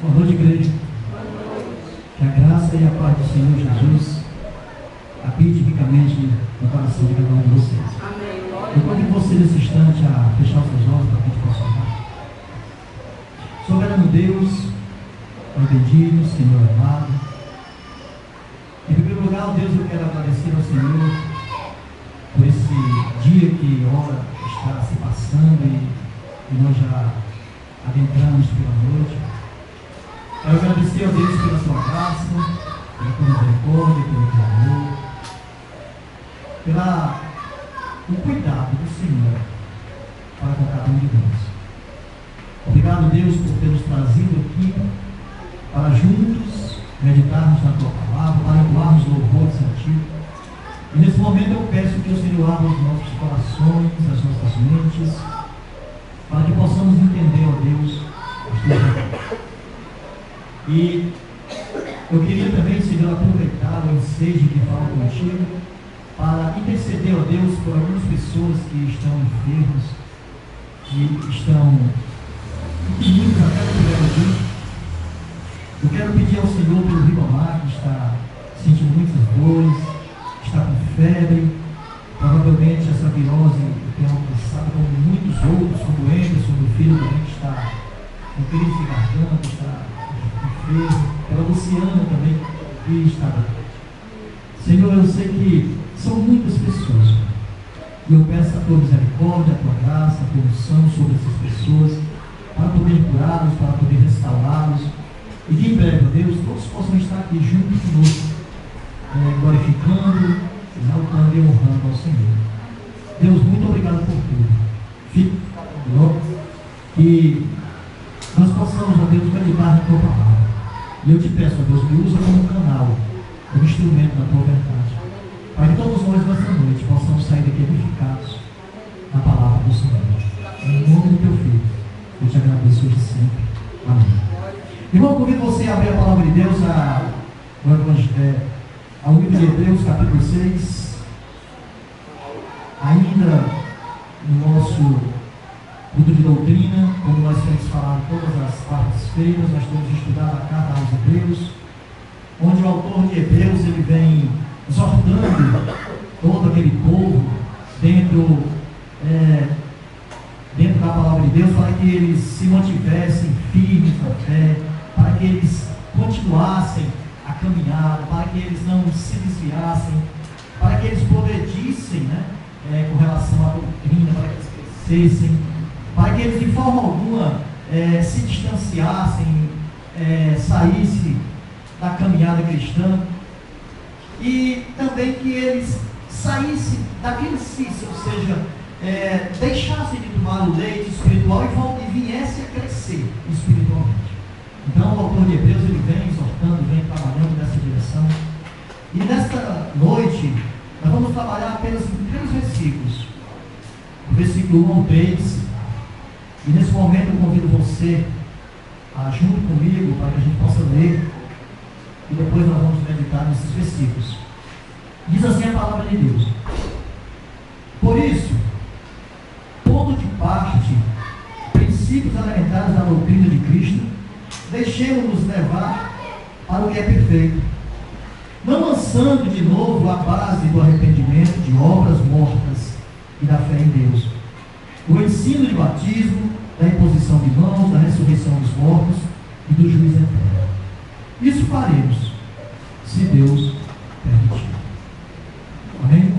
Boa noite, igreja. Que a graça e a paz do Senhor Jesus habite ricamente no coração de cada um de vocês. Eu convido você nesse instante a fechar os seus olhos para que a gente possa orar. Soberano Deus, Pai bendito, Senhor amado. Em primeiro lugar, ó Deus, eu quero agradecer ao Senhor por esse dia que ora está se passando e nós já adentramos pela noite. Quero agradecer a Deus pela sua graça, pela sua misericórdia, pelo teu amor, pelo cuidado do Senhor para com cada um de nós. Obrigado, Deus, por ter nos trazido aqui para juntos meditarmos na tua palavra, para entoarmos louvores a ti. E nesse momento eu peço que o Senhor abra os nossos corações, as nossas mentes, para que possamos entender, ó Deus, as tuas verdades. E eu queria também, Senhor, aproveitar o ensejo que fala contigo para interceder, ó Deus, por algumas pessoas que estão enfermas, que estão muitos até não tiveram dito. Eu quero pedir ao Senhor pelo Ribamar, que está sentindo muitas dores, está com febre, provavelmente essa virose tem alcançado como muitos outros, como o Emerson, meu filho também, que está com crise de garganta, está enfermo, pela Luciana também, que está doente. Senhor, eu sei que são muitas pessoas, e eu peço a tua misericórdia, a tua graça, a tua unção sobre essas pessoas, para poder curá-los, para poder restaurá-los, e que em breve, Deus, todos possam estar aqui juntos conosco, glorificando, exaltando e honrando ao Senhor. Deus, muito obrigado por tudo. Fique conosco, que nós possamos, ó Deus, meditar na tua palavra. E eu te peço, ó Deus, me usa como canal, como instrumento da tua verdade, para que todos nós nessa noite possamos sair daqui edificados na palavra do Senhor. Em nome do teu Filho, eu te agradeço hoje sempre. Amém. Irmão, convido você a abrir a palavra de Deus ao livro de Hebreus, capítulo 6. Ainda no nosso culto de doutrina, como nós temos falado todas as quartas-feiras, nós temos estudado a carta aos Hebreus, onde o autor de Hebreus ele vem exortando todo aquele povo dentro da palavra de Deus, para que eles se mantivessem firmes na fé, para que eles continuassem a caminhar, para que eles não se desviassem, para que eles progredissem, com relação à doutrina, para que eles crescessem, para que eles de forma alguma se distanciassem, saíssem da caminhada cristã, e também que eles saíssem daquele cisto, ou seja, deixassem de tomar o leite espiritual e viessem a crescer espiritualmente. Então o autor de Hebreus ele vem exortando, vem trabalhando nessa direção. E nesta noite nós vamos trabalhar apenas em 3 versículos, o versículo 1 ao 3. E nesse momento eu convido você a junto comigo para que a gente possa ler, e depois nós vamos meditar nesses versículos. Diz assim a palavra de Deus: por isso, pondo de parte princípios elementares da doutrina de Cristo, deixemos-nos levar para o que é perfeito, não lançando de novo a base do arrependimento de obras mortas e da fé em Deus, o ensino de batismo, da imposição de mãos, da ressurreição dos mortos e do juízo eterno. Isso faremos, se Deus permitir. Amém?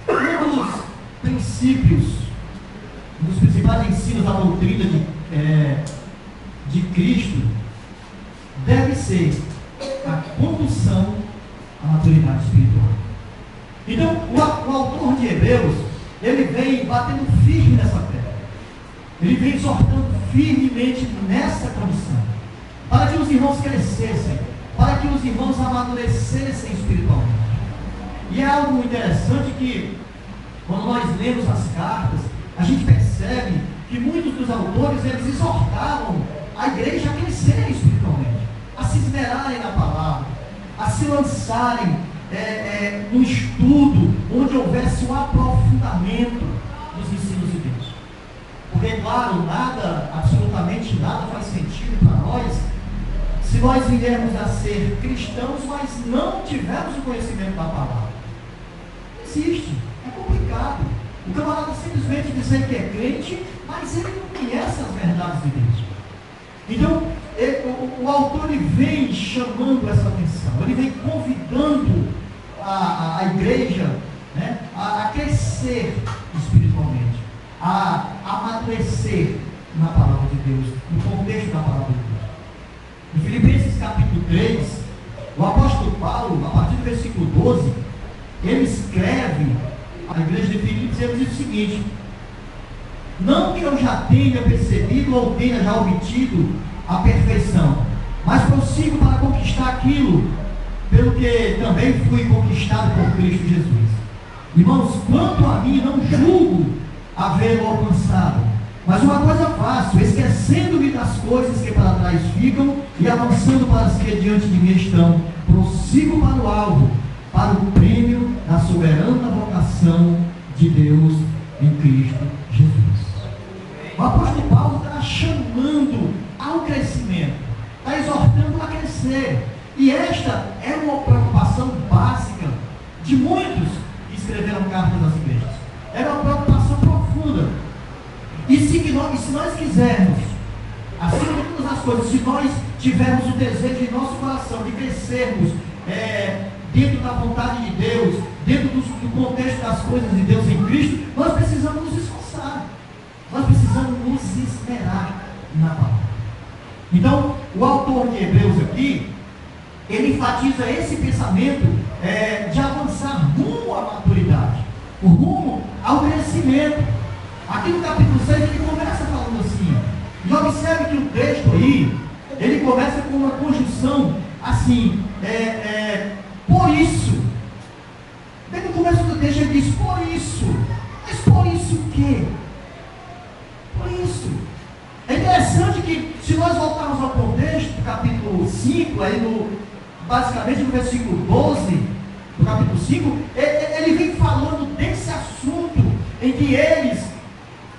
Um dos princípios, um dos principais ensinos da doutrina de Cristo deve ser a condução à maturidade espiritual. Então, o autor de Hebreus, ele vem batendo firme nessa pedra, ele vem exortando firmemente nessa condição, para que os irmãos crescessem, para que os irmãos amadurecessem espiritualmente. E é algo interessante que, quando nós lemos as cartas, a gente percebe que muitos dos autores, eles exortavam a igreja a crescer espiritualmente, a se esmerarem na palavra, a se lançarem no estudo, onde houvesse um aprofundamento dos ensinos de Deus. Porque, claro, nada absolutamente absolutamente nada faz sentido para nós se nós viermos a ser cristãos, mas não tivermos o conhecimento da palavra. Não existe, é complicado. O camarada simplesmente dizer que é crente, mas ele não conhece as verdades de Deus. Então, o autor ele vem chamando essa atenção, ele vem convidando a igreja, né, a crescer espiritualmente, a amadurecer na palavra de Deus, no contexto da palavra de Deus. Em Filipenses capítulo 3, o apóstolo Paulo, a partir do versículo 12, ele escreve à igreja de Filipos e ele diz o seguinte: não que eu já tenha percebido ou tenha já obtido a perfeição, mas prossigo para conquistar aquilo pelo que também fui conquistado por Cristo Jesus. Irmãos, quanto a mim, não julgo havê-lo alcançado, mas uma coisa faço, esquecendo-me das coisas que para trás ficam e avançando para as que diante de mim estão, prossigo para o alvo, para o prêmio da soberana vocação de Deus em Cristo Jesus. O apóstolo Paulo está chamando ao crescimento, está exortando a crescer, e esta é uma preocupação básica de muitos que escreveram cartas às igrejas. Era uma preocupação profunda. E se nós quisermos, acima de todas as coisas, se nós tivermos o desejo em nosso coração de crescermos dentro da vontade de Deus, dentro do contexto das coisas de Deus em Cristo, nós precisamos nos esforçar, nós precisamos nos esmerar na palavra. Então, o autor de Hebreus aqui, ele enfatiza esse pensamento de avançar rumo à maturidade, rumo ao crescimento. Aqui no capítulo 6 ele começa falando assim, e observe que o texto aí, ele começa com uma conjunção assim, por isso. Bem no começo do texto ele diz, por isso. Mas por isso o quê? Por isso. É interessante que, se nós voltarmos ao contexto do capítulo 5, aí basicamente no versículo 12, do capítulo 5, ele vem falando desse assunto em que eles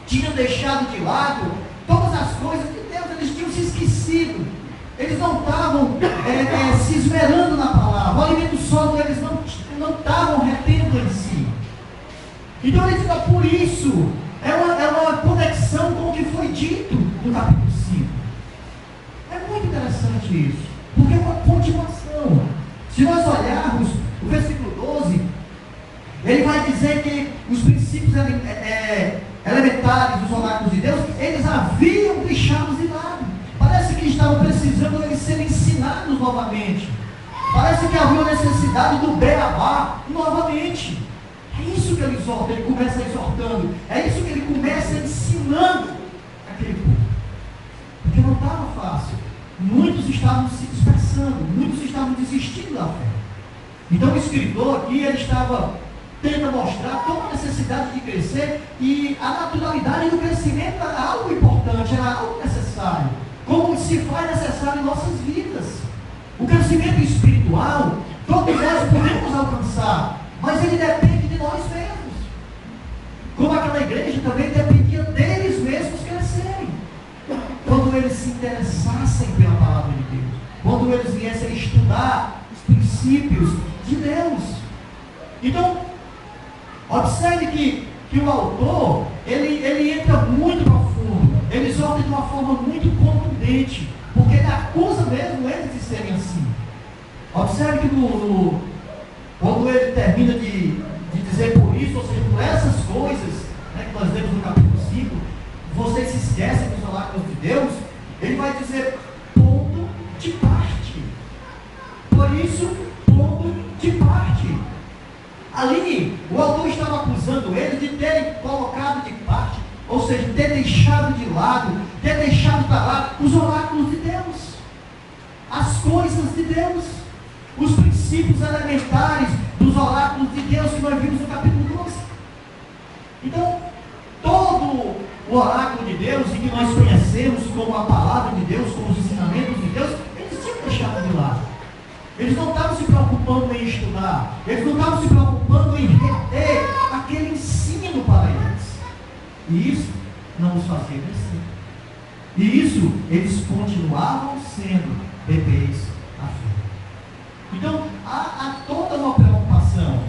tinham deixado de lado todas as coisas de Deus, eles tinham se esquecido, eles não estavam se esmerando na palavra, o alimento sólido eles não estavam retendo em si. Então ele diz, por isso, é uma conexão com o que foi dito no capítulo 5. É muito interessante isso, porque é uma continuação. Se nós olharmos o versículo 12, ele vai dizer que os princípios elementares dos oráculos de Deus, eles haviam deixado de lado. Parece que estavam precisando eles serem ensinados novamente. Parece que havia necessidade do beabá novamente. É isso que ele exorta, ele começa exortando. É isso que ele começa ensinando aquele povo. Porque não estava fácil. Muitos estavam se dispersando, muitos estavam desistindo da fé. Então o escritor aqui, ele tenta mostrar toda a necessidade de crescer, e a naturalidade do crescimento era algo importante, era algo necessário, como se faz necessário em nossas vidas. O crescimento espiritual, todos nós podemos alcançar, mas ele depende de nós mesmos. Como aquela igreja também dependia deles mesmos crescerem. Quando eles se interessassem pela palavra de Deus, quando eles viessem a estudar os princípios de Deus. Então, observe que o autor, ele entra muito profundo, ele exorta de uma forma muito contundente, porque ele acusa mesmo eles de serem assim. Observe que quando ele termina de dizer por isso, ou seja, por essas coisas, né, que nós lemos no capítulo 5, vocês se esquecem dos oráculos de Deus, ele vai dizer, ponto de parte. Por isso, ponto de parte. Ali, o autor estava acusando eles de terem colocado de parte, ou seja, ter deixado de lado, ter deixado para lá os oráculos de Deus, as coisas de Deus, os princípios elementares dos oráculos de Deus que nós vimos no capítulo 12. Então, todo o oráculo de Deus, e que nós conhecemos como a palavra de Deus, como os ensinamentos de Deus, eles tinham deixado de lado. Eles não estavam se preocupando em estudar, eles não estavam se preocupando em reter aquele ensino para eles. E isso não os fazia crescer. E isso, eles continuavam sendo bebês na fé. Então, há toda uma preocupação.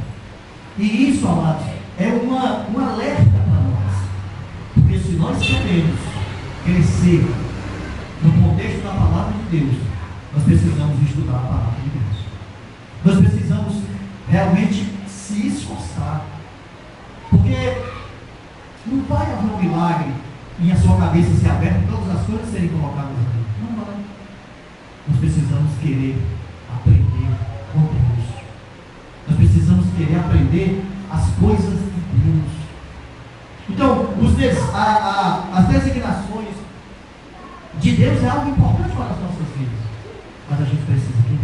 E isso, amados, é um alerta para nós. Porque se nós queremos crescer no contexto da palavra de Deus, nós precisamos estudar a palavra de Deus. Nós precisamos realmente se esforçar. Porque não vai haver um milagre em a sua cabeça ser aberta e todas as coisas serem colocadas aqui. Não vai. Nós precisamos querer aprender com Deus. Nós precisamos querer aprender as coisas de Deus. Então, as designações de Deus é algo importante para as nossas vidas. Mas a gente precisa querer.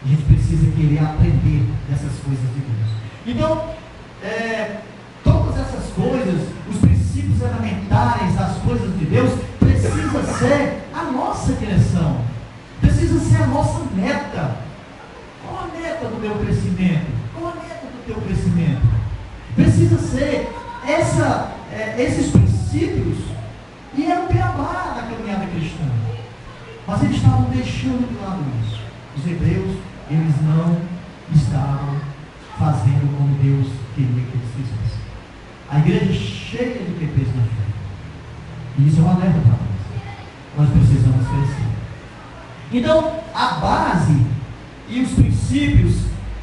A gente precisa querer aprender dessas coisas de Deus. Então, todas essas coisas, os princípios elementares das coisas de Deus, precisa ser a nossa direção. Precisa ser a nossa meta. Qual a meta do meu crescimento? Qual a meta do teu crescimento? Precisa ser esses princípios. E era o beabá da caminhada cristã. Mas eles estavam deixando de lado isso. Os hebreus, eles não estavam fazendo como Deus queria que eles fizessem. A igreja cheia de bebês na fé. E isso é um alerta para nós. Nós precisamos crescer. Então, a base e os princípios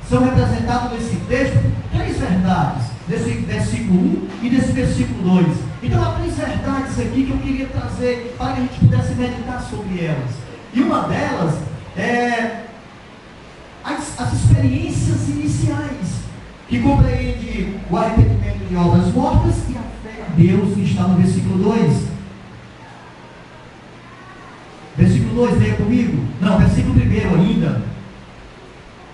são representados nesse texto por 3 verdades, nesse versículo 1 e nesse versículo 2. Então, há 3 verdades aqui que eu queria trazer para que a gente pudesse meditar sobre elas. E uma delas é as experiências iniciais, que compreende o arrependimento de obras mortas e a fé a Deus, que está no versículo 2. Versículo 2, leia comigo. Não, versículo 1 ainda.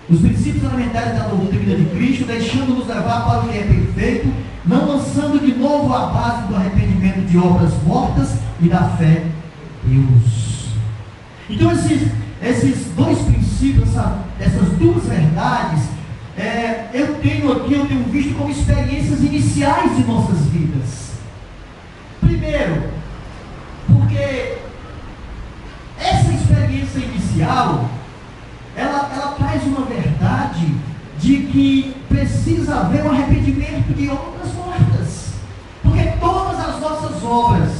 Os princípios elementares da doutrina de Cristo, deixando-nos levar para o que é perfeito, não lançando de novo a base do arrependimento de obras mortas e da fé em Deus. Então, esses 2 princípios, essas 2 verdades, eu tenho visto como experiências iniciais de nossas vidas. Primeiro, porque essa experiência inicial, ela traz uma verdade de que precisa haver um arrependimento de obras mortas. Porque todas as nossas obras,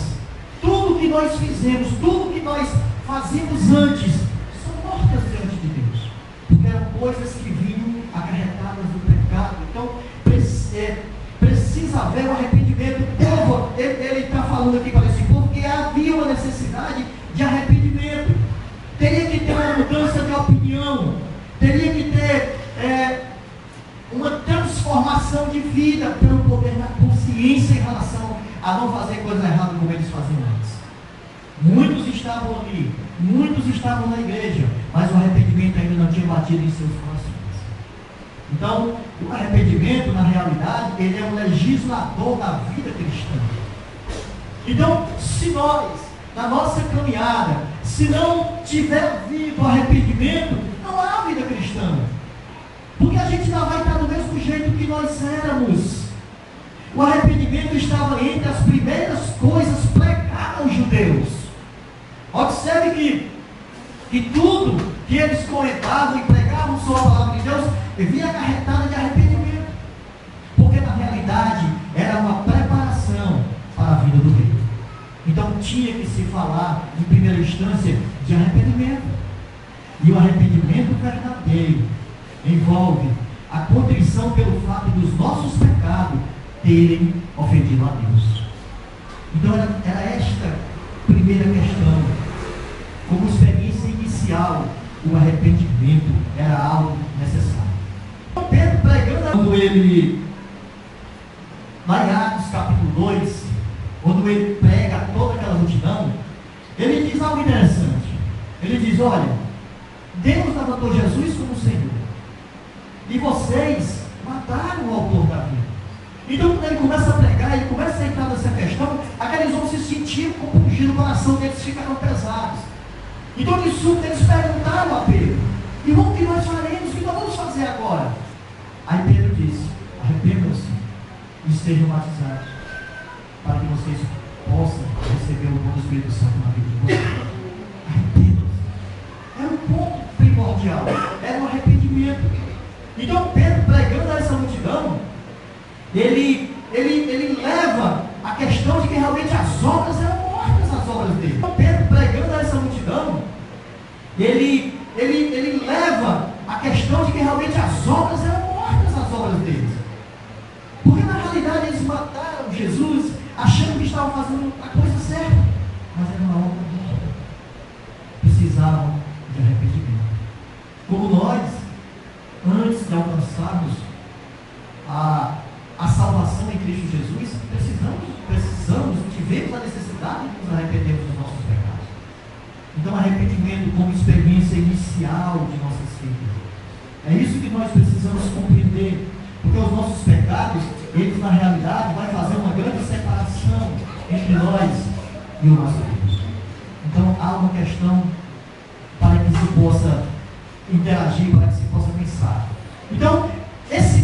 tudo que nós fizemos, tudo que nós fazíamos antes, são mortas diante de Deus. Porque eram coisas que vinham acarretadas do pecado. Então, precisa haver um arrependimento. O povo, ele está falando aqui para esse povo que havia uma necessidade de arrependimento. Teria que ter uma mudança de opinião. Teria que ter uma transformação de vida pelo poder da consciência em relação a não fazer coisa errada como eles faziam antes. Muitos estavam ali, muitos estavam na igreja, mas o arrependimento ainda não tinha batido em seus corações. Então, o arrependimento, na realidade, ele é um legislador da vida cristã. Então, se nós, na nossa caminhada, se não tiver havido arrependimento, não há vida cristã. Porque a gente não vai estar do mesmo jeito que nós éramos. O arrependimento estava entre as primeiras coisas pregadas aos judeus. Observe que tudo que eles comentavam e pregavam sobre a palavra de Deus vinha acarretada de arrependimento. Porque na realidade era uma preparação para a vida do rei. Então tinha que se falar, em primeira instância, de arrependimento. E o arrependimento verdadeiro envolve a contrição pelo fato dos nossos pecados terem ofendido a Deus. Então era esta primeira questão. Como experiência inicial, o arrependimento era algo necessário. Pedro pregando, quando ele, lá em Atos capítulo 2, quando ele prega a toda aquela multidão, ele diz algo interessante. Ele diz: olha, Deus levantou Jesus como Senhor, e vocês mataram o autor da vida. Então, quando ele começa a pregar, ele começa a entrar nessa questão, aqueles homens se sentiam compungidos, o coração deles ficaram pesados. Então, de súbito, eles perguntaram a Pedro: irmão, o que nós faremos? O que nós vamos fazer agora? Aí Pedro disse: arrependam-se e sejam batizados, para que vocês possa receber o dom do Espírito Santo na vida de vocês. Arrependam-se. Era um ponto primordial, era um arrependimento. Então Pedro, pregando a essa multidão, ele leva a questão de que realmente as obras eram mortas, as obras dele. Então Pedro, pregando a essa multidão, ele leva a questão de que realmente as obras eram mortas, as obras deles. Porque na realidade eles mataram Jesus achando que estavam fazendo a coisa certa, mas era uma obra morta. Precisavam de arrependimento. Como nós, antes de alcançarmos a salvação em Cristo Jesus, tivemos a necessidade de nos arrependermos dos nossos pecados. Então, arrependimento como experiência inicial de nossas vidas. É isso que nós precisamos compreender, porque os nossos pecados, eles na realidade vai fazer uma grande separação entre nós e o nosso Deus. Então, há uma questão para que se possa interagir, para que se possa pensar. Então, esse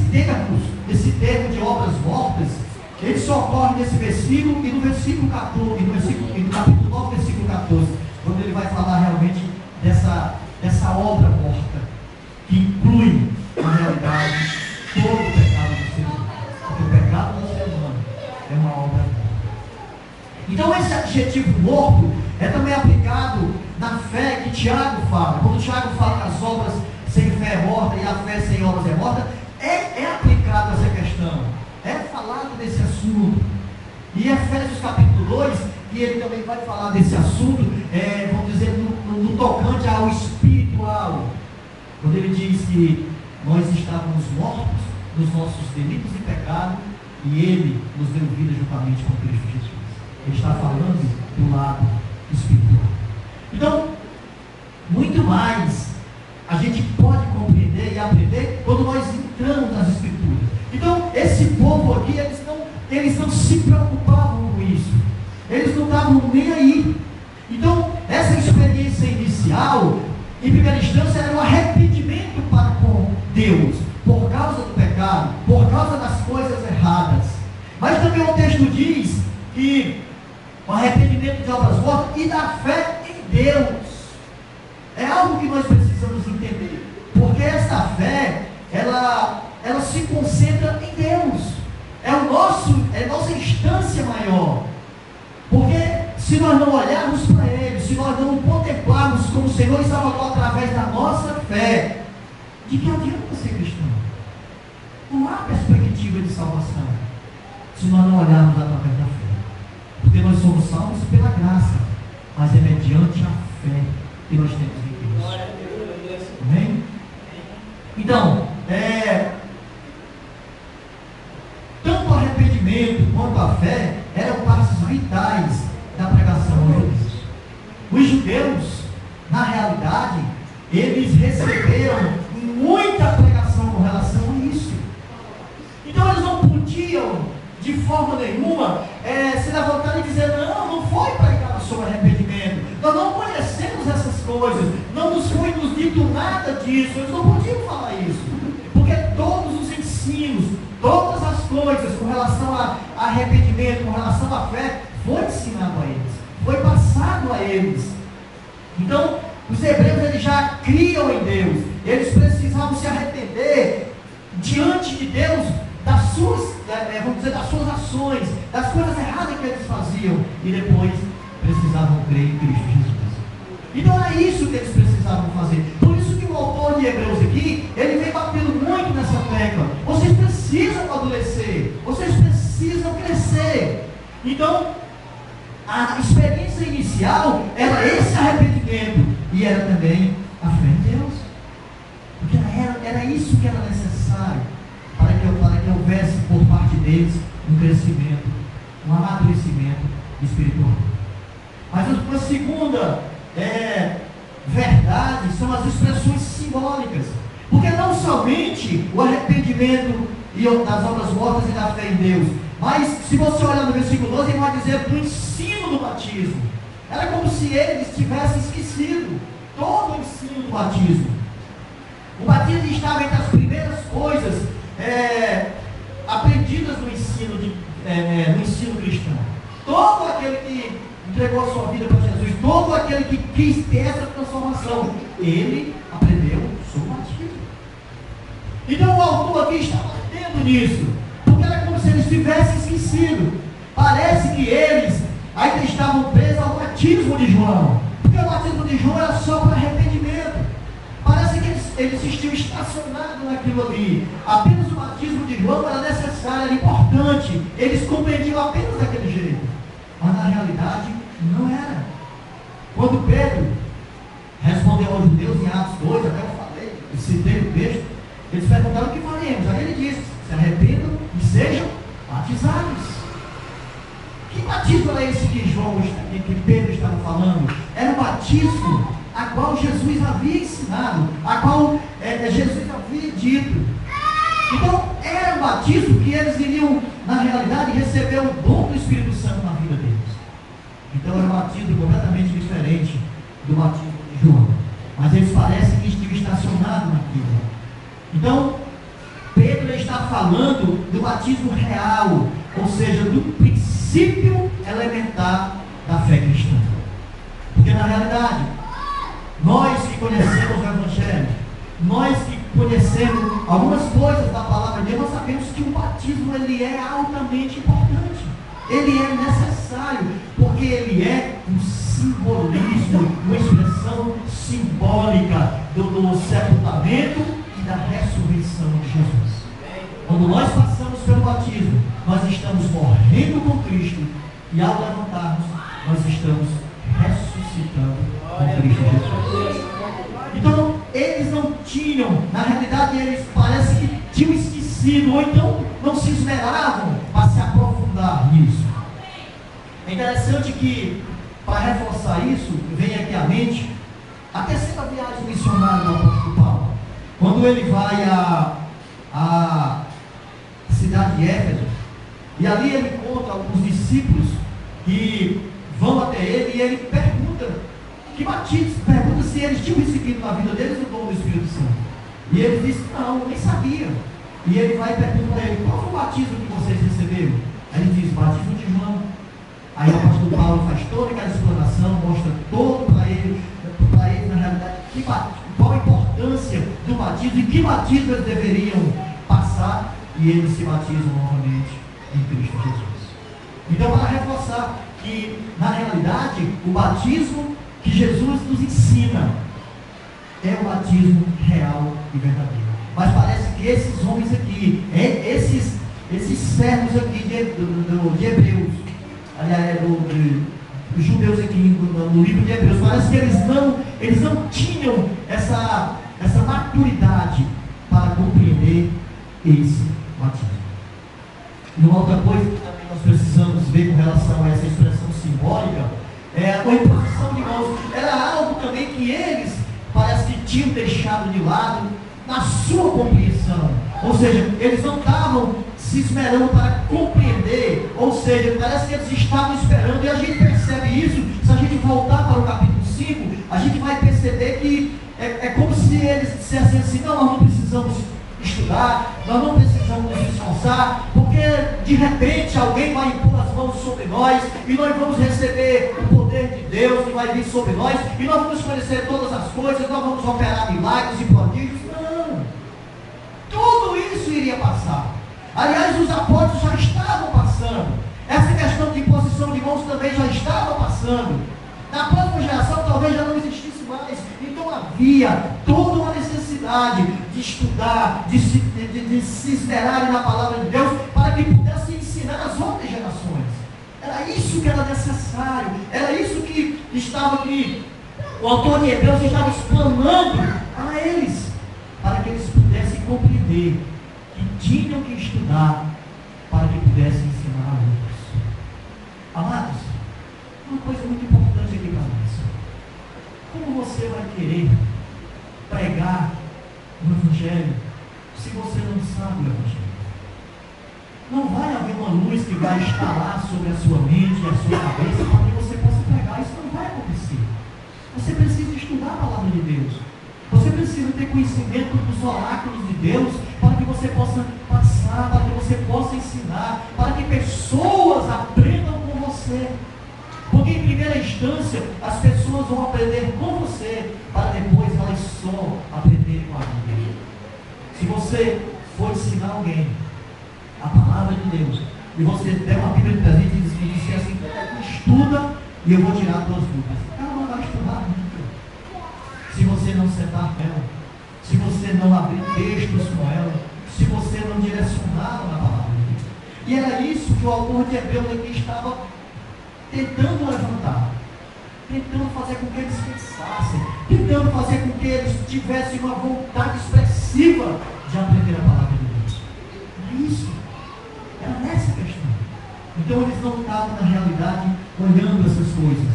termo de obras mortas, ele só ocorre nesse versículo e no versículo 14, e no capítulo 9, versículo 14, quando ele vai falar realmente dessa obra morta, que inclui, na realidade, todo o pecado do ser humano. Porque o pecado do ser humano é uma obra morta. Então, esse adjetivo morto é também aplicado na fé que Tiago fala. Quando Tiago fala que as obras sem fé é morta e a fé sem obras é morta, é aplicado essa questão, é falado desse assunto. E Efésios capítulo 2, que ele também vai falar desse assunto, vamos dizer, no tocante ao espiritual, quando ele diz que nós estávamos mortos nos nossos delitos e pecados, e ele nos deu vida juntamente com Cristo Jesus. Ele está falando do lado espiritual. Então, muito mais a gente pode compreender e aprender quando nós entramos nas Escrituras. Então, esse povo aqui, eles não se preocupavam com isso. Eles não estavam nem aí. Então, essa experiência inicial, em primeira instância, era um arrependimento para com Deus, por causa do pecado, por causa das coisas erradas. Mas também o texto diz que o arrependimento de obras mortas e da fé em Deus. É algo que nós precisamos entender, porque essa fé, ela se concentra em Deus, é a nossa instância maior, porque se nós não olharmos para Ele, se nós não o contemplarmos como Senhor e Salvador através da nossa fé, de que adianta ser cristão? Não há perspectiva de salvação, se nós não olharmos através da fé, porque nós somos salvos pela graça, mas é mediante a fé que nós temos em Deus. Amém? Então, tanto o arrependimento quanto a fé eram partes vitais da pregação aos judeus. Os judeus, na realidade, eles receberam muita pregação com relação a isso. Então eles não podiam, de forma nenhuma, se levantar e dizer, não foi pregado sobre arrependimento, nós não conhecemos essas coisas, não nos foi nos dito nada disso. Eles não podiam falar isso, porque todos os ensinos, todas as coisas com relação a arrependimento, com relação à fé, foi ensinado a eles, foi passado a eles. Então, os hebreus, eles já criam em Deus, eles precisavam se arrepender diante de Deus das suas, vamos dizer, das suas ações, das coisas erradas que eles faziam, e depois precisavam crer em Cristo Jesus. Então era isso que eles precisavam fazer. Por isso que o autor de Hebreus aqui, ele vem batendo muito nessa tecla. Vocês precisam amadurecer, vocês precisam crescer. Então, a experiência inicial era esse arrependimento, e era também a fé em Deus, porque era isso que era necessário para que houvesse por parte deles um crescimento, um amadurecimento espiritual. Mas uma segunda verdade são as expressões simbólicas, porque não somente o arrependimento das obras mortas e da fé em Deus, mas se você olhar no versículo 12, ele vai dizer do ensino do batismo. Era como se eles tivessem esquecido todo o ensino do batismo. O batismo estava entre as primeiras coisas aprendidas no ensino cristão. todo aquele que entregou a sua vida para Jesus, todo aquele que quis ter essa transformação, ele aprendeu sobre o batismo. Então o autor aqui está batendo nisso, porque era como se eles tivessem esquecido. Parece que eles ainda estavam presos ao batismo de João, porque o batismo de João era só para arrependimento. Parece que eles estavam estacionados naquilo ali. Apenas o batismo de João era necessário, era importante. Eles compreendiam apenas daquele jeito. Mas na realidade não era. Quando Pedro respondeu aos judeus em Atos 2, até eu falei, eu citei o texto, eles perguntaram o que faremos. Aí ele disse: se arrependam e sejam batizados. Que batismo era esse que Pedro estava falando? Era o batismo a qual Jesus havia ensinado, a qual Jesus havia dito. Então era um batismo que eles iriam, na realidade, receber o dom do Espírito Santo na vida deles. Então era um batismo completamente diferente do batismo de João. Mas eles parecem que estiveram estacionados naquilo. Então Pedro está falando do batismo real, ou seja, do princípio elementar da fé cristã. Porque na realidade, nós que conhecemos o Evangelho, nós que conhecemos algumas coisas da palavra de Deus, nós sabemos que o batismo ele é altamente importante. Ele é necessário, porque ele é um simbolismo, uma expressão simbólica do sepultamento e da ressurreição de Jesus. Quando nós passamos pelo batismo, nós estamos morrendo com Cristo, e ao levantarmos, nós estamos ressuscitando com Cristo Jesus. Então, eles não tinham, na realidade, eles parece que tinham esquecido, ou então não se esmeravam para se aprofundar nisso. É interessante que, para reforçar isso, vem aqui à mente a terceira viagem missionária do apóstolo Paulo. Quando ele vai à cidade de Éfeso, e ali ele encontra alguns discípulos que vão até ele, e ele pergunta se eles tinham recebido na vida deles o dom do Espírito Santo. E eles dizem: não, nem sabia. E ele vai e pergunta para ele: qual foi o batismo que vocês receberam? Aí ele diz: batismo de João. Aí o apóstolo Paulo faz toda aquela explanação, mostra todo para ele, na realidade, qual a importância do batismo e que batismo eles deveriam passar, e eles se batizam novamente em Cristo Jesus. Então, para reforçar que, na realidade, o batismo que Jesus nos ensina é o batismo real e verdadeiro. Mas parece que esses homens aqui, esses servos aqui de Hebreus, aliás, dos judeus aqui no livro de Hebreus, parece que eles não tinham essa maturidade para compreender esse batismo. E uma outra coisa que também nós precisamos ver com relação a essa expressão simbólica é a imposição de mãos. Era algo também que eles parece que tinham deixado de lado na sua compreensão. Ou seja, eles não estavam se esmerando para compreender, ou seja, parece que eles estavam esperando, e a gente percebe isso, se a gente voltar para o capítulo 5, a gente vai perceber que é como se eles dissessem assim: não, nós não precisamos estudar, nós não precisamos nos esforçar, porque de repente alguém vai impor as mãos sobre nós, e nós vamos receber o poder de Deus que vai vir sobre nós, e nós vamos conhecer todas as coisas, nós vamos operar milagres e prodígios. Não, tudo isso iria passar. Aliás, os apóstolos já estavam passando. Essa questão de imposição de mãos também já estava passando. Na próxima geração talvez já não existisse mais. Então havia toda uma necessidade de estudar, de se esmerarem na palavra de Deus, para que pudessem ensinar as outras gerações. Era isso que era necessário. Era isso que estava aqui. O autor de Hebreus estava explanando a eles, para que eles pudessem compreender que tinham que estudar para que pudessem ensinar a outros. Amados, uma coisa muito importante aqui para nós: como você vai querer pregar o Evangelho se você não sabe o Evangelho? Não vai haver uma luz que vai instalar sobre a sua mente e a sua cabeça para que você possa pregar. Isso não vai acontecer. Você precisa estudar a palavra de Deus. Você precisa ter conhecimento dos oráculos de Deus, para que você possa passar, para que você possa ensinar, para que pessoas aprendam com você. você. Porque em primeira instância, as pessoas vão aprender com você, para depois elas só aprenderem com a Bíblia. Se você for ensinar alguém a palavra de Deus, e você der uma Bíblia de presente e disser assim, estuda e eu vou tirar as tuas dúvidas. Ela não vai estudar nunca. Se você não sentar com ela, se você não abrir textos com ela, se você não direcionar na palavra de Deus. E era isso que o autor de Hebreus aqui estava tentando levantar, tentando fazer com que eles pensassem, tentando fazer com que eles tivessem uma vontade expressiva de aprender a palavra de Deus. É isso, era nessa questão. Então eles não estavam na realidade olhando essas coisas.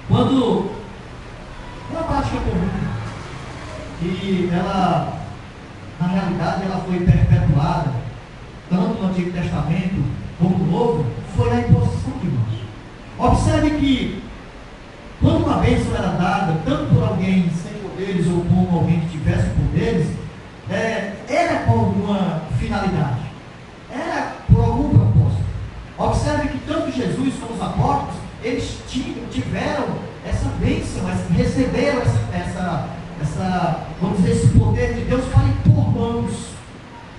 Quando uma prática comum, e ela, na realidade, ela foi perpetuada, tanto no Antigo Testamento como no Novo, foi a imposição de mãos. Observe que, quando uma bênção era dada, tanto por alguém sem poderes ou por alguém que tivesse poderes, era com alguma finalidade, era por algum propósito. Observe que tanto Jesus como os apóstolos, eles tiveram essa bênção, receberam vamos dizer, esse poder de Deus para impor mãos.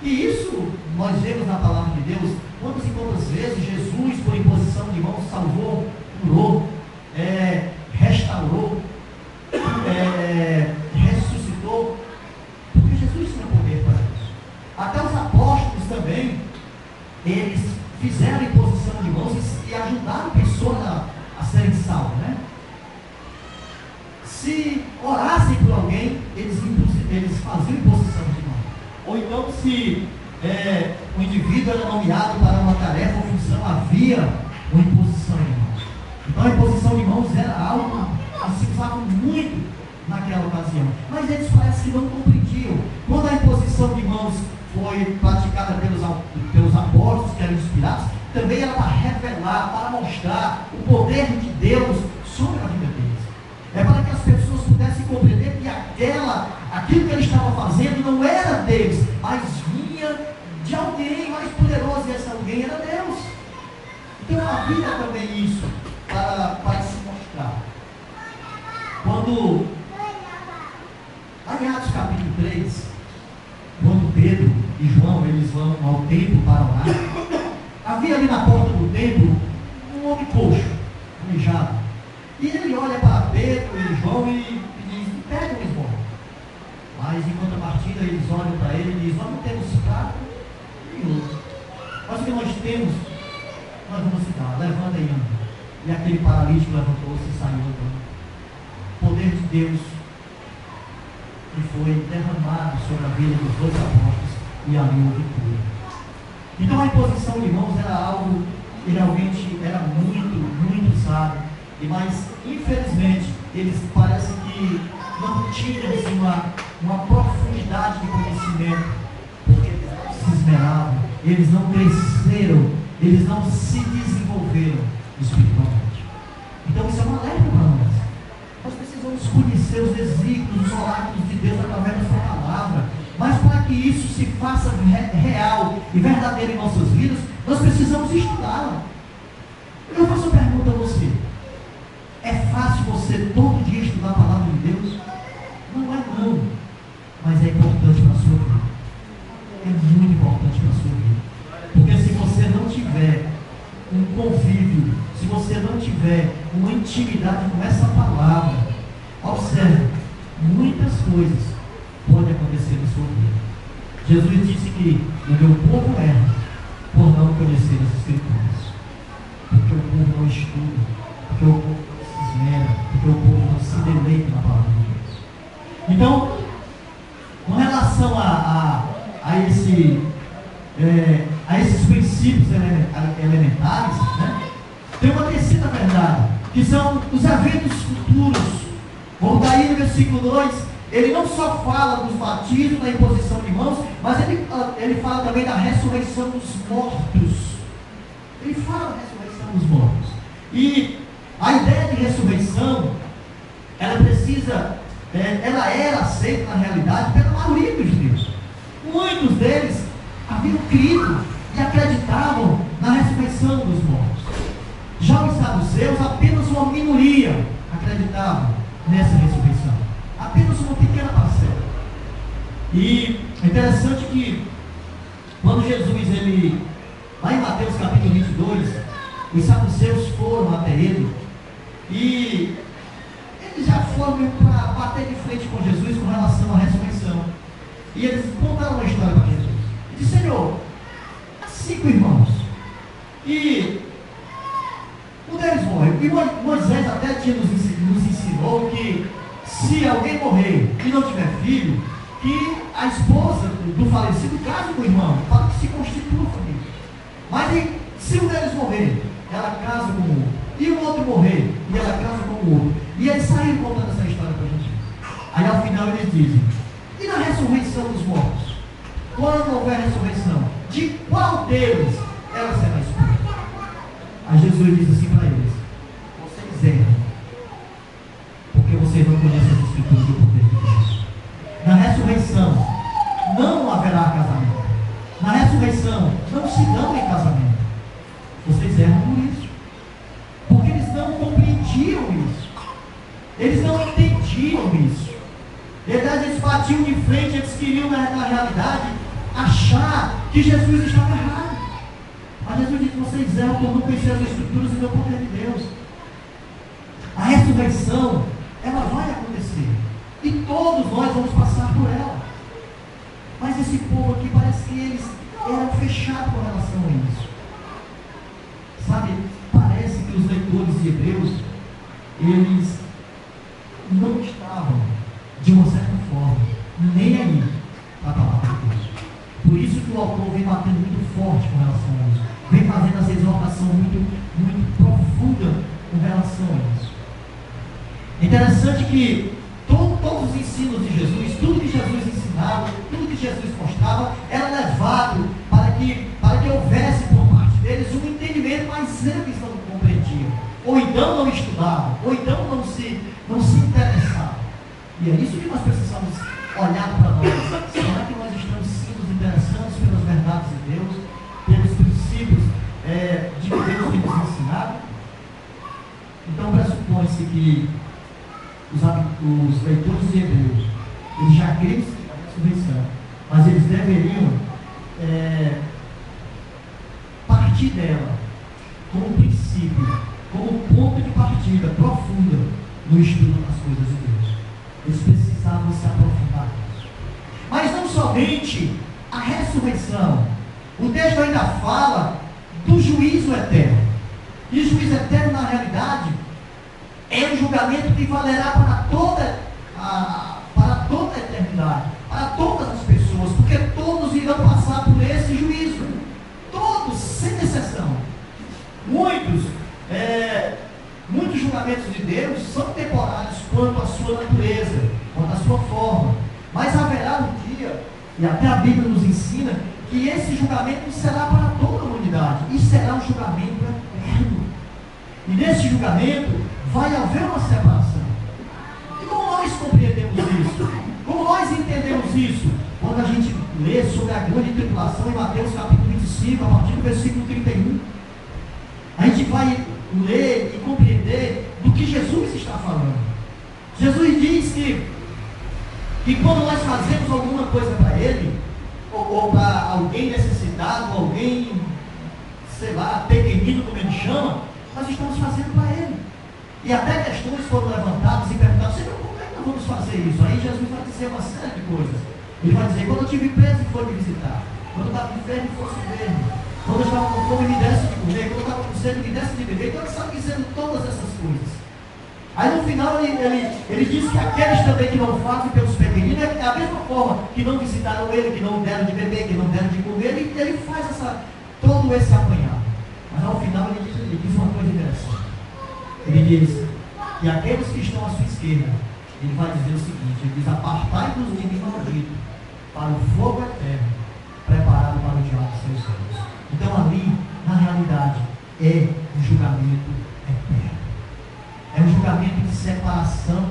E isso nós vemos na palavra de Deus, quantas e quantas vezes Jesus, por imposição de mãos, salvou, curou, restaurou, ressuscitou, porque Jesus tinha poder para isso. Até os apóstolos também, eles fizeram imposição de mãos e ajudaram pessoas a serem salvas, né? Se orassem por alguém, eles faziam imposição de mãos. Ou então, se o indivíduo era nomeado para uma tarefa ou função, havia uma imposição de mãos. Então a imposição de mãos era algo que se usava muito naquela ocasião. Mas eles parecem que não compreendiam. Quando a imposição de mãos foi praticada pelos apóstolos, que eram inspirados, também era para revelar, para mostrar o poder de Deus sobre a vida deles. É para que as pessoas pudessem compreender que aquilo que ele estava fazendo não era deles, mas vinha de alguém mais poderoso, e esse alguém era Deus. Então havia também isso para se mostrar. Quando, lá em Atos capítulo 3, quando Pedro e João eles vão ao templo para orar, havia ali na porta do templo um homem coxo, aleijado. E ele olha para Pedro e João e diz, pega uma esmola. Mas em contrapartida eles olham para ele e dizem, nós não temos prato nenhum. Mas o que nós temos, nós vamos te dar, levanta e anda. E aquele paralítico levantou-se e saiu andando. O poder de Deus que foi derramado sobre a vida dos dois apóstolos, e ali houve cura. Então a imposição de mãos era algo que realmente era muito usado. Mas, infelizmente, eles parecem que não tinham assim, uma profundidade de conhecimento, porque eles não se esmeravam, eles não cresceram, eles não se desenvolveram espiritualmente. Então, isso é uma alerta para nós. Nós precisamos conhecer os desígnios, os oráculos de Deus através da sua palavra. Mas, para que isso se faça real e verdadeiro em nossas vidas, nós precisamos estudá-la. Eu faço uma pergunta a você. É fácil você todo dia estudar a palavra de Deus? Não é não, mas é importante para a sua vida. É muito importante para a sua vida. Porque se você não tiver um convívio, se você não tiver uma intimidade com essa palavra, observe, muitas coisas podem acontecer na sua vida. Jesus disse que o meu povo erra por não conhecer as Escrituras. Porque o povo não estuda, porque o povo não se esmera, porque o povo não se deleita na palavra de Deus. Então, com relação a esses princípios elementares, né, tem uma terceira verdade, que são os eventos futuros. Vamos daí no versículo 2, ele não só fala dos batismos, da imposição de mãos, mas ele fala também da ressurreição dos mortos. Ele fala da ressurreição dos mortos. E a ideia de ressurreição, ela era aceita na realidade pela maioria dos judeus. Muitos deles haviam crido e acreditavam na ressurreição dos mortos. Já os saduceus, apenas uma minoria acreditava nessa ressurreição. Apenas uma pequena parcela. E é interessante que quando Jesus, lá em Mateus capítulo 22, os saduceus foram até ele e eles já foram para bater de frente com Jesus com relação à ressurreição. E eles contaram uma história para Jesus. E disse: Senhor, há 5 irmãos e um deles morreu. E Moisés até nos ensinou que se alguém morrer e não tiver filho, que a esposa do falecido case com o irmão, para que se constitua a família. Mas se um deles morrer, ela casa com o outro, e o outro morrer, e ela casa com o outro. E eles saíram contando essa história para a gente. Aí ao final eles dizem: e na ressurreição dos mortos? Quando houver ressurreição, de qual deles ela será esposa? Aí Jesus diz assim para eles: vocês erram, porque vocês não conhecem as escrituras do poder de Deus. Na ressurreição não haverá casamento. Na ressurreição não se dão em casamento. Vocês erram por isso, porque eles não compreendiam isso, eles não entendiam isso. Eles batiam de frente, eles queriam na realidade achar que Jesus estava errado. Mas Jesus diz: vocês erram por não conhecer as escrituras e o poder de Deus. A ressurreição, ela vai acontecer, e todos nós vamos passar por ela. Mas esse povo aqui, parece que eles eram fechados com relação a isso. Sabe, parece que os leitores de Hebreus, eles não estavam, de uma certa forma, nem aí para a palavra de Deus. Por isso que o autor vem batendo muito forte com relação a isso, vem fazendo essa exortação muito profunda com relação a isso. É interessante que todos os ensinos de Jesus, tudo que Jesus ensinava, tudo que Jesus mostrava, era levado para que houvesse por parte deles um entendimento, mas eles não compreendiam, ou então não estudavam, ou então não se interessavam. E é isso que nós precisamos olhar para nós. Será que nós estamos sendo interessados pelas verdades de Deus, pelos princípios de que Deus tem nos ensinado? Então pressupõe-se que os leitores de Hebreus, eles já creem na ressurreição, mas eles deveriam partir dela como princípio, como ponto de partida profunda no estudo das coisas de Deus. Eles precisavam se aprofundar nisso. Mas não somente a ressurreição. O texto ainda fala do juízo eterno. E o juízo eterno, na realidade, é um julgamento que valerá para toda a eternidade, para todas as pessoas, porque todos irão passar por esse juízo. Todos, sem exceção. Muitos julgamentos de Deus são temporários quanto à sua natureza, quanto à sua forma. Mas haverá um dia, e até a Bíblia nos ensina, que esse julgamento será para toda a humanidade, e será um julgamento eterno. E nesse julgamento vai haver uma separação. E como nós compreendemos isso? Como nós entendemos isso? Quando a gente lê sobre a grande tribulação em Mateus capítulo 25, a partir do versículo 31, a gente vai ler e compreender do que Jesus está falando. Jesus diz que quando nós fazemos alguma coisa para Ele, ou para alguém necessitado, alguém, sei lá, pequenino, como Ele chama, nós estamos fazendo para Ele. E até questões foram levantadas e perguntadas: Senhor, como é que nós vamos fazer isso? Aí Jesus vai dizer uma série de coisas. Ele vai dizer: quando eu estive preso e foi me visitar, quando eu estava enfermo e fosse ver-me, quando eu estava com fome e me desse de comer, quando eu estava com sede e me desse de beber. Então ele sabe dizendo todas essas coisas. Aí no final ele diz que aqueles também que não fazem pelos pequeninos, é a mesma forma que não visitaram ele, que não deram de beber, que não deram de comer, ele faz todo esse apanhado. Mas ao final ele diz uma coisa interessante. Ele diz que aqueles que estão à sua esquerda, ele vai dizer o seguinte: ele diz: apartai-vos de mim, maldito, para o fogo eterno, preparado para o diabo de seus servos. Então ali, na realidade, é um julgamento eterno. É um julgamento de separação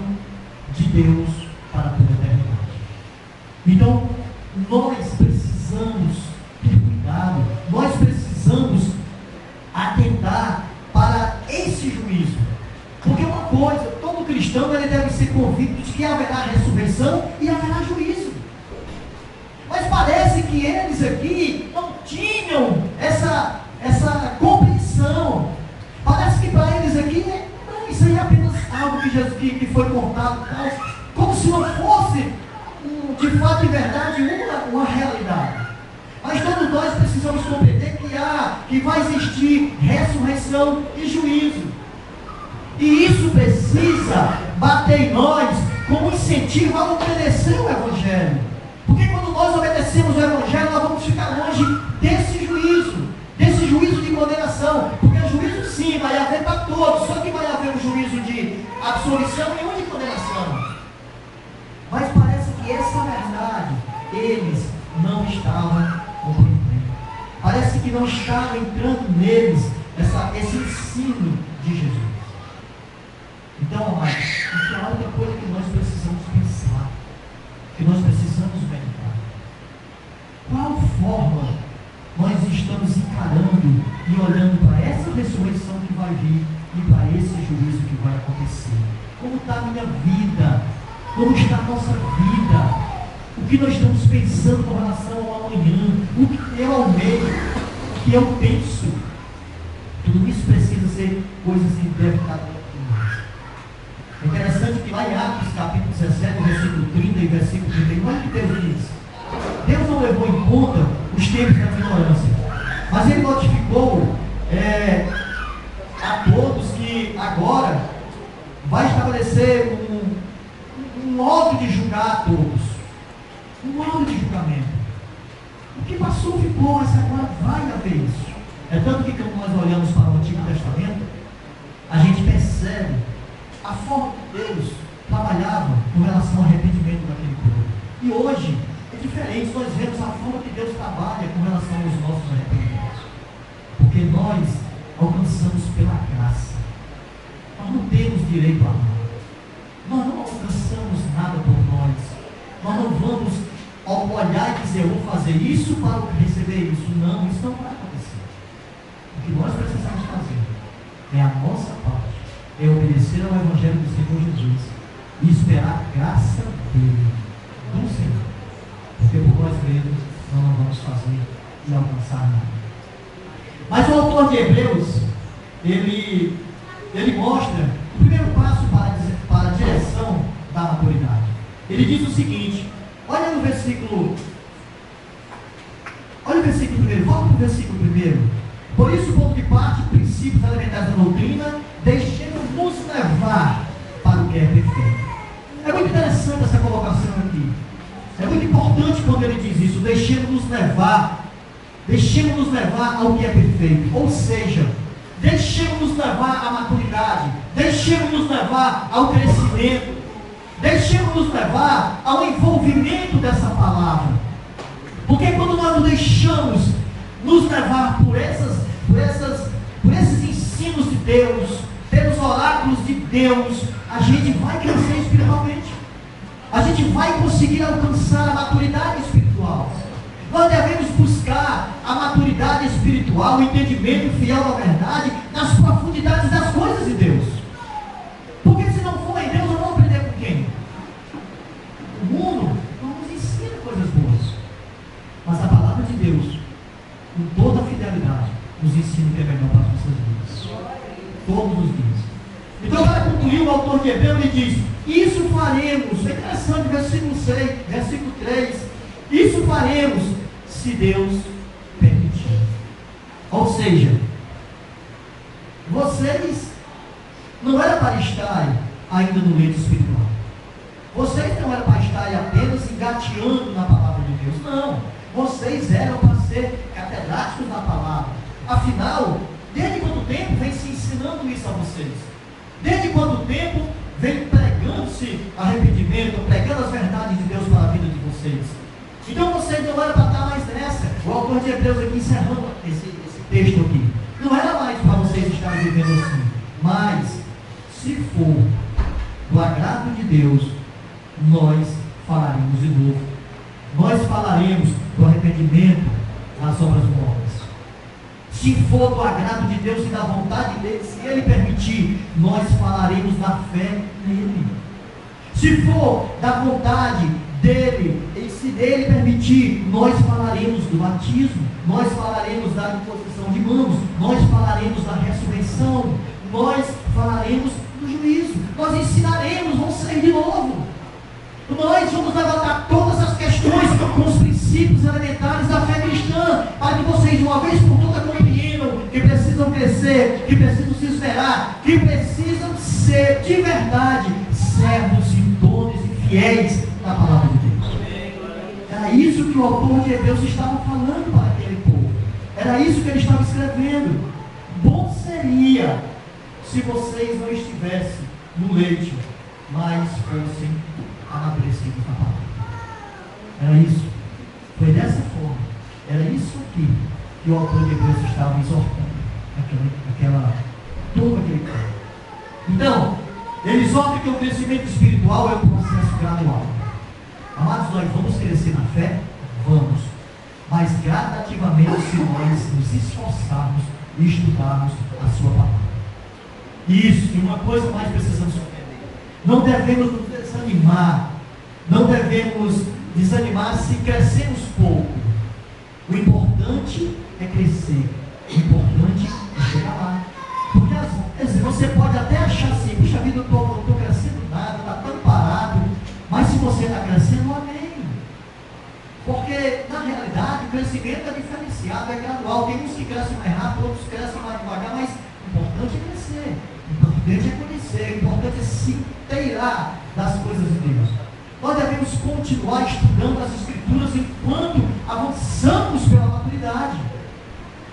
de Deus para toda a eternidade. Então, nós precisamos ter cuidado, nós precisamos atentar para cristão ele deve ser convicto de que haverá ressurreição e haverá juízo. Mas parece que eles aqui não tinham essa compreensão. Parece que para eles aqui, não, isso aí é apenas algo que, Jesus, que foi contado, como se não fosse, de fato e verdade, uma realidade. Mas todos nós precisamos compreender que vai existir ressurreição e juízo. E isso precisa bater em nós como incentivo a obedecer o Evangelho. Porque quando nós obedecemos o Evangelho, nós vamos ficar longe desse juízo de condenação. Porque juízo sim vai haver para todos, só que vai haver um juízo de absolvição e um de condenação. Mas parece que essa verdade eles não estavam compreendendo. Parece que não estava entrando neles esse ensino de Jesus. Então, amados, isso é outra coisa que nós precisamos pensar, que nós precisamos meditar. Qual forma nós estamos encarando e olhando para essa ressurreição que vai vir e para esse juízo que vai acontecer? Como está a minha vida? Como está a nossa vida? O que nós estamos pensando com relação ao amanhã? O que eu almejo? O que eu penso? Tudo isso precisa ser coisas que devem estar dentro de nós. É interessante que lá em Atos, capítulo 17, versículo 30 e versículo 31, olha o que Deus diz. Deus não levou em conta os tempos da ignorância, mas Ele notificou a todos que agora vai estabelecer um modo de julgar a todos. Um modo de julgamento. O que passou ficou, mas agora vai haver isso. É tanto que quando nós olhamos para o Antigo Testamento, a gente percebe a forma que Deus trabalhava com relação ao arrependimento daquele povo. E hoje é diferente, nós vemos a forma que Deus trabalha com relação aos nossos arrependimentos. Porque nós alcançamos pela graça. Nós não temos direito a nada. Nós não alcançamos nada por nós. Nós não vamos olhar e dizer, eu vou fazer isso para receber isso. Não, isso não vai acontecer. O que nós precisamos fazer é a nossa parte. É obedecer ao Evangelho do Senhor Jesus e esperar a graça dele, do Senhor. Porque por nós mesmos nós não vamos fazer e alcançar nada. Mas o autor de Hebreus, ele mostra o primeiro passo para a direção da maturidade. Ele diz o seguinte, olha o versículo 1, volta para o versículo 1. Por isso, ponto de parte, princípios elementares da doutrina, deixemos-nos levar para o que é perfeito. É muito interessante essa colocação aqui. É muito importante quando ele diz isso, deixemos-nos levar ao que é perfeito. Ou seja, deixemos-nos levar à maturidade, deixemos-nos levar ao crescimento, deixemos-nos levar ao envolvimento dessa palavra. Porque quando nós nos deixamos nos levar por esses ensinos de Deus, pelos oráculos de Deus, a gente vai crescer espiritualmente. A gente vai conseguir alcançar a maturidade espiritual. Nós devemos buscar a maturidade espiritual, o entendimento fiel da verdade, nas profundidades das coisas de Deus. Porque se não for em Deus, eu vou aprender com quem? O mundo não nos ensina coisas boas. Mas a palavra de Deus, com toda a fidelidade, nos ensina o que é melhor para as nossas vidas. Todos os dias. Então, para concluir, o autor de Hebreus ele diz, isso faremos, é interessante, versículo 6, versículo 3, isso faremos se Deus permitir. Ou seja, vocês não era para estar ainda no leito espiritual. Vocês não eram para estar apenas engateando na palavra de Deus. Não. Vocês eram para ser catedráticos na palavra. Afinal, desde quanto tempo vem se ensinando isso a vocês? Desde quanto tempo vem pregando-se arrependimento, pregando as verdades de Deus para a vida de vocês? Então vocês não eram para estar mais nessa. O autor de Hebreus aqui encerrando esse texto aqui. Não era mais para vocês estarem vivendo assim. Mas, se for do agrado de Deus, nós falaremos de novo. Nós falaremos do arrependimento nas obras mortas. Se for do agrado de Deus e da vontade dele, se ele permitir, nós falaremos da fé nele. Se for da vontade dele, e se dele permitir, nós falaremos do batismo, nós falaremos da imposição de mãos, nós falaremos da ressurreição, nós falaremos do juízo, nós ensinaremos, vamos sair de novo. Nós vamos levantar todas as questões com os princípios elementares da fé cristã, para que vocês, uma vez por todas, compreendam que precisam crescer, que precisam se esmerar, que precisam ser de verdade servos idôneos e fiéis da palavra de Deus. Era isso que o autor de Hebreus estava falando para aquele povo. Era isso que ele estava escrevendo. Bom seria se vocês não estivessem no leite, mas fossem amadurecidos na palavra. Era isso. Foi dessa forma. Era isso aqui que o autor de Hebreus estava exortando todo aquele povo. Então, ele exorta que o crescimento espiritual é um processo gradual. Amados, nós vamos crescer na fé? Vamos. Mas gradativamente, se nós nos esforçarmos e estudarmos a sua palavra. Isso, e uma coisa mais precisamos entender. Não devemos nos desanimar. Não devemos desanimar se crescemos pouco. O importante é crescer. O importante é chegar lá. Porque às vezes você pode até achar assim, puxa vida, eu não estou crescendo nada, está tão parado. Mas se você está crescendo, amém. Porque na realidade o crescimento é diferenciado, é gradual. Tem uns que crescem mais rápido, outros crescem mais devagar, mas o importante é crescer. O importante é conhecer, o importante é se inteirar das coisas de Deus. Nós devemos continuar estudando as Escrituras enquanto avançamos pela maturidade.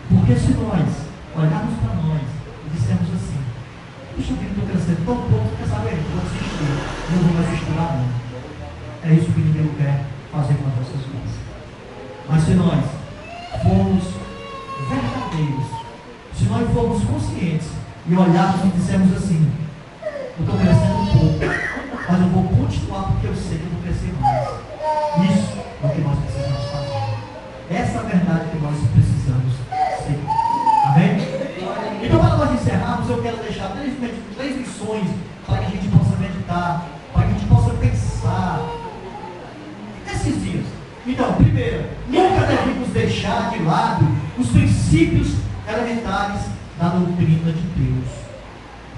Porque se nós olharmos para nós e dissermos assim, puxa vida, estou crescendo tão pouco, quer saber? Vou desistir, não vou mais estudar não. É isso que ninguém quer fazer com as nossas vidas. Mas se nós formos verdadeiros, se nós formos conscientes e olharmos e dissermos assim, eu estou crescendo um pouco, mas eu vou continuar porque eu sei que eu vou crescer mais. Isso é o que nós precisamos fazer. Essa é a verdade que nós precisamos seguir. Amém? Então, para nós encerrarmos, eu quero deixar três lições para que a gente possa meditar, para que a gente possa pensar nesses dias. Então, primeiro, nunca devemos deixar de lado os princípios elementares da doutrina de Deus.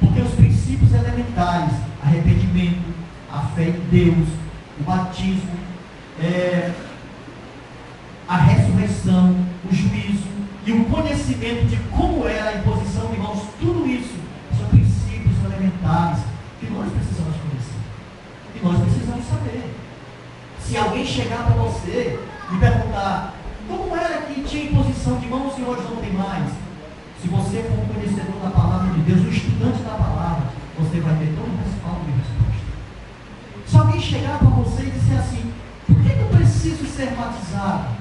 Porque os princípios elementares, arrependimento, a fé em Deus, o batismo, a ressurreição, o juízo e o conhecimento de como era a imposição de mãos, tudo isso são princípios elementares que nós precisamos conhecer. E nós precisamos saber. Se alguém chegar para você e perguntar como era que tinha imposição de mãos e hoje não tem mais, se você for um conhecedor da palavra de Deus, um estudante da palavra, você vai ter todo o respaldo e resposta. Se alguém chegar para você e disser assim, por que eu preciso ser batizado?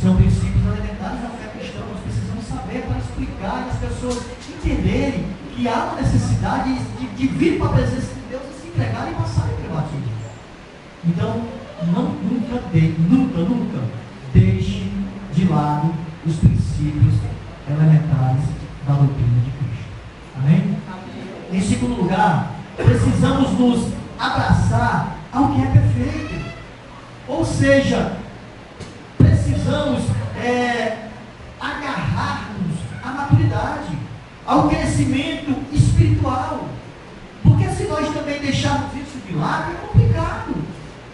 São princípios elementares da fé cristã, nós precisamos saber para explicar e as pessoas entenderem que há uma necessidade de vir para a presença de Deus e se entregarem e passarem pelo batismo. Então, nunca deixe de lado os princípios elementares da doutrina de Cristo. Amém? Em segundo lugar, precisamos nos abraçar ao que é perfeito. Ou seja, precisamos agarrar-nos à maturidade, ao crescimento espiritual. Porque se nós também deixarmos isso de lado, é complicado.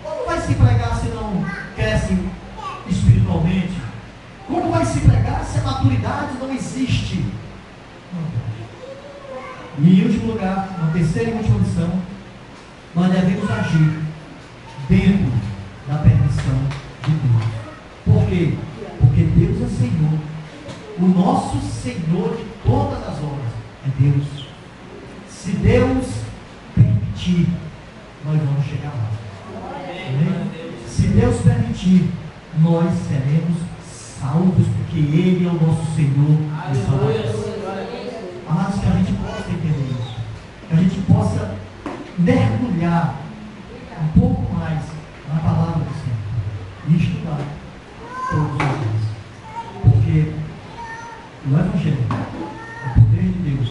Como vai se pregar se não cresce espiritualmente? Como vai se pregar se a maturidade não existe? E em último lugar, na terceira e última lição, nós devemos agir dentro da permissão de Deus. Por quê? Porque Deus é Senhor. O nosso Senhor de todas as obras é Deus. Se Deus permitir, nós vamos chegar lá. Amém? Se Deus permitir, nós seremos salvos, porque Ele é o nosso Senhor e Salvador. Amados, que a gente possa entender isso, que a gente possa mergulhar um pouco mais na palavra do Senhor e estudar todos os dias, porque o Evangelho é o poder de Deus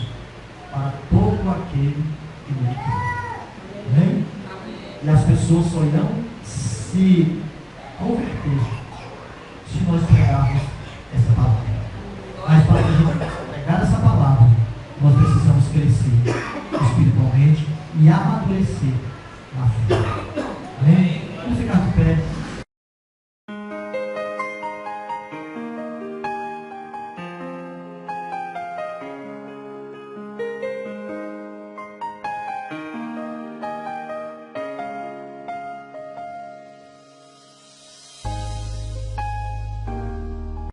para todo aquele que nele crê. Amém? E as pessoas só irão se converter se nós pregarmos essa palavra. Mas para a gente pregar essa palavra, nós precisamos crescer espiritualmente e amadurecer